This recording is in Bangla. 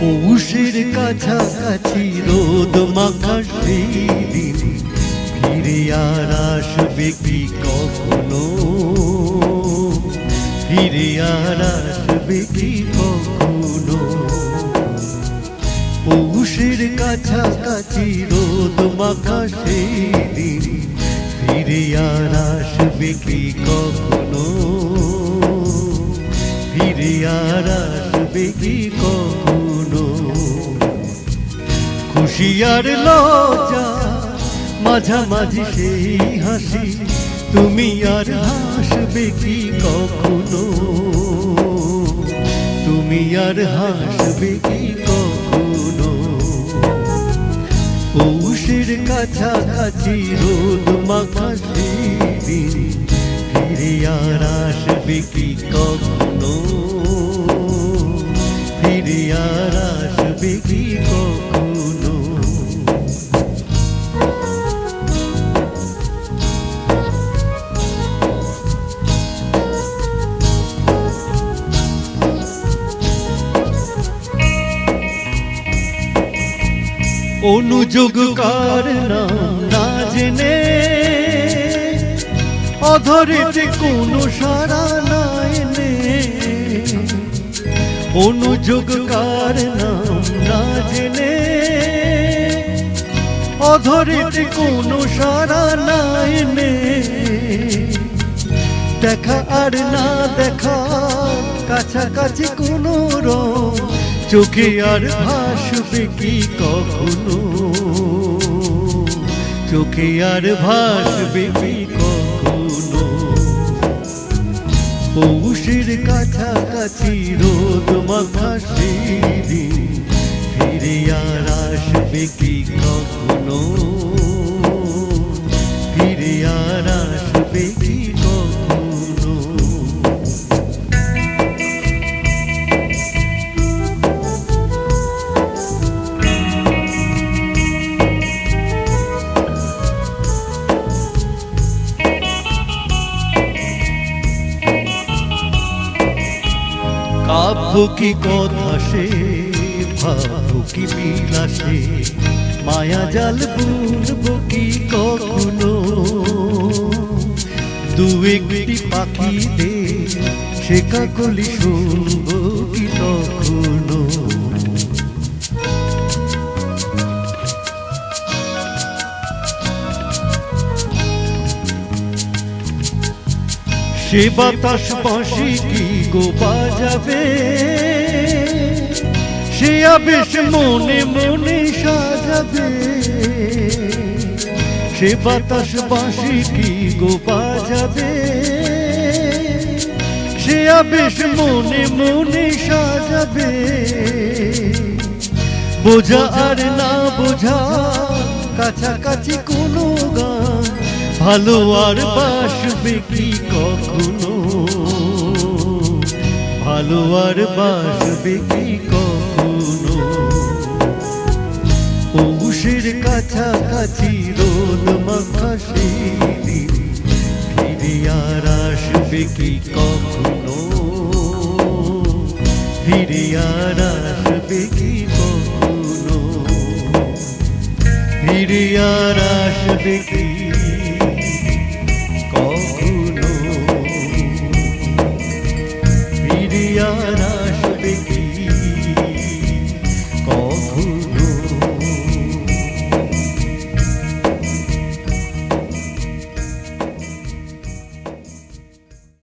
পৌষের কাছাকাছি রোদ মাখা সেই দিন ফিরে আর আসবে কি কখনো, ফিরে আর আসবে কি কখনো। পৌষের কাছাকাছি রোদ মাখা সেই দিন ফিরে আর আসবে কি কখনো, ফিরে আর আসবে কি কখনো। খুশি আর লজ্জা মাঝামাঝি সেই হাসি, তুমি আর হাসবে কি কখনো, তুমি আর হাসবে কি কখনো। পৌষের কাছাকাছি রোদ মাখা সেই দিন ফিরে আর আসবে কি কখনো, ফিরে আর আসবে কি কখনো। অনুযোগ কার নাম না জেনে অধরেতে কোনো সারা নাই নে, অনুযোগ কার নাম না জেনে অধরেতে কোনো সারা নাই নে। দেখা আর না দেখা কাছাকাছি কোনো রং, চোখে আর ভাসবে কি কখনো, চোখে আর ভাসবে কি কখনো। পৌষের কাছাকাছি রোদ মাখা সেই দিন ফিরে আর আসবে কি কখনো, ফিরে আর আসবে কি কখনো। কাব্য কি কথা সে, ভাব কি বিলাসে, মায়া জাল বুনব কি কখনো। দু একটি পাখি দে সে কাকলি শুনব কি তখনো। সে বাতাস বাঁশি কি গো বাজাবে, সে আবেশ মনে মনে সাজাবে। সে বাতাস বাঁশি কি গো বাজাবে, সে আবেশ মনে মনে সাজাবে। বোঝা আর না বোঝা কাছাকাছি কোনো গান, ভালো আর বাসবে কি কখনো, ভালো আর বাসবে কি কখনো। পৌষের কাছাকাছি রোদ মাখা সেই দিন ফিরে আর আসবে কি কখনো, ফিরে আর আসবে কি কখনো, ফিরে আর আসবে কি